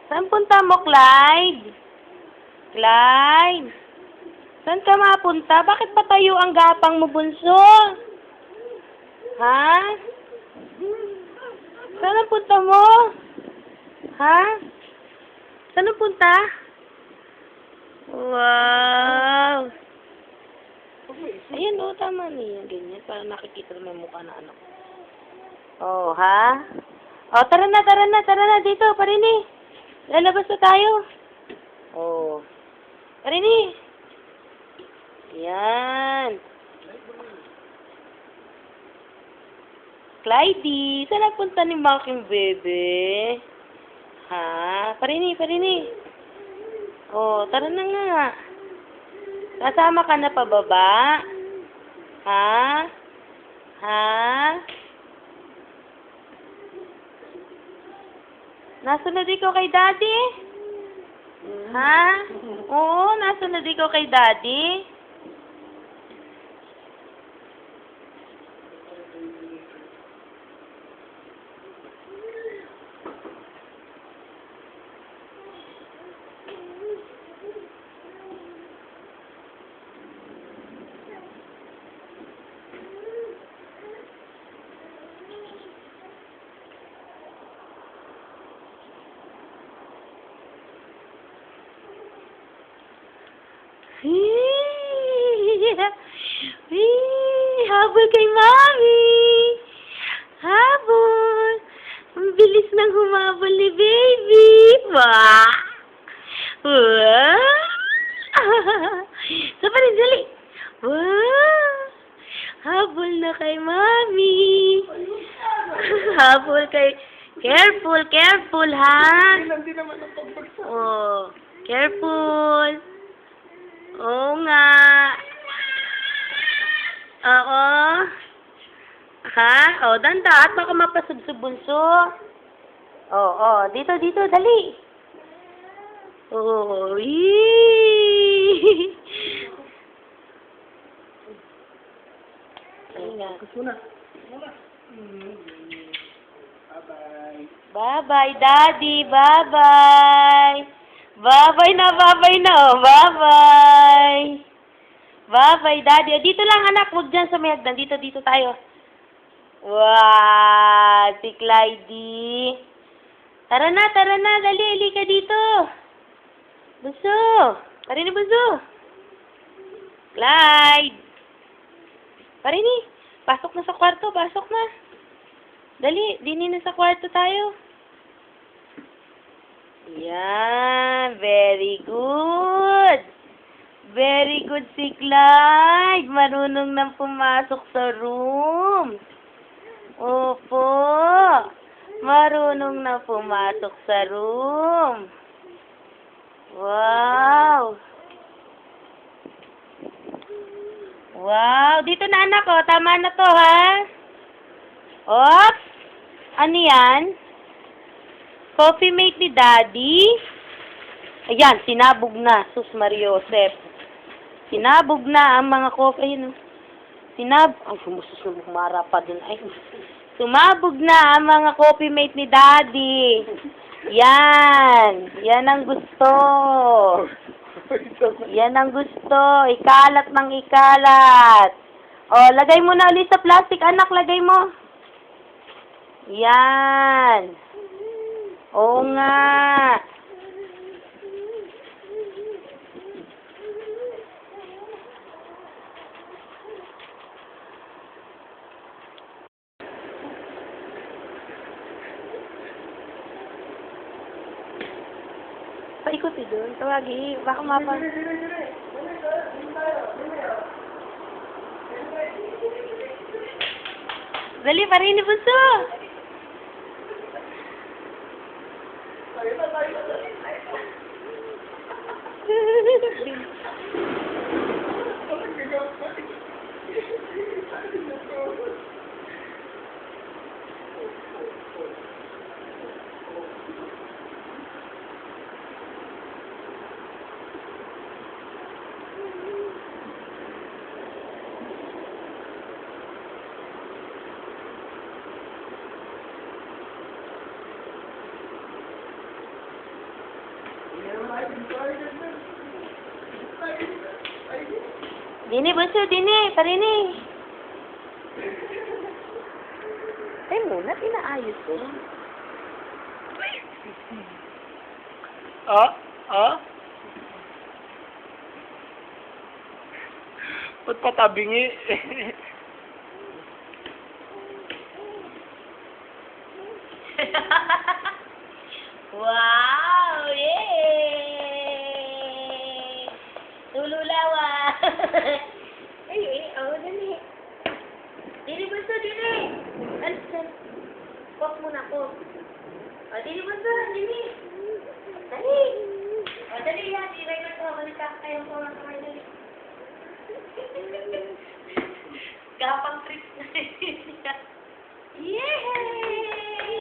Saan punta mo, Clyde? Clyde? Saan ka mapunta? Bakit patayo ang gapang mo, bunso? Ha? Saan ang punta mo? Ha? Saan ang punta? Wow! Ayan, oh, tama niya. Ganyan, para nakikita mo yung mukha na anak. Oh, ha? Oh, tara na, dito, Parini. Lalabas na tayo. Oh. Parini. Yan. Clyde, saan nagpunta ni Making Bebe? Ha? Parini. Oh, tara na nga. Kasama ka na pababa? Ha? Ha? Nasunod ikaw kay Daddy? Ha? Oo, nasunod ikaw kay Daddy? Habol kay Mami. Habol. Ang bilis nang humabol ni Baby. Wah! Wah! Sabi rin, dali. Wah! Habol na kay Mami. Habol kay... Careful, ha? Hindi naman ang pagbagsak. Oh, careful. Oo nga. Oo. Ha? O, danda. At baka mapasubsub bunso. Oo. Dito, dali. Oo. Yee! Ayun. Gusto na. Bye-bye. Bye-bye, Daddy. Bye-bye. Bye-bye na. Oh. Bye-bye. Bye-bye, Daddy. Dito lang, anak. Huwag dyan sa may hagdan. Dito tayo. Wow! Si Clyde. Tara na. Dali, halika dito. Bunso. Parini, bunso. Clyde. Parini. Pasok na sa kwarto. Pasok na. Dali, dinin na sa kwarto tayo. Yan. Very good. Very good si Clyde. Marunong nang pumasok sa room. Opo. Marunong na pumasok sa room. Wow. Wow. Dito na, anak, oh. Tama na to, ha? Oops. Ano yan? Coffee mate ni Daddy. Ayan, sinabog na. Sus Mariosep. Sinabog na ang mga coffee. Ayun, ay, sumusus na humara pa dun. Ay, sumabog na ang mga coffee mate ni Daddy. Yan. Yan ang gusto. Yan ang gusto. Ikalat ng ikalat. O, lagay mo na ulit sa plastic, anak. Lagay mo. Yan. Oo nga. Paikuti doon. Tawagi. Baka mapa... Dali, Parini, bunso. Dini, bunso, dini, parini. Ay muna, inaayos ko. Ba't patabingi? Wow! Yay! Tululawa! Ay, dali. Dini, bunso, dini. Alisan. Pop muna ko. Dini, bunso, dini. Dali. Dali yan. I-record ko. Balik ka kayo ko. Dali. Gapang tricks na. Yay!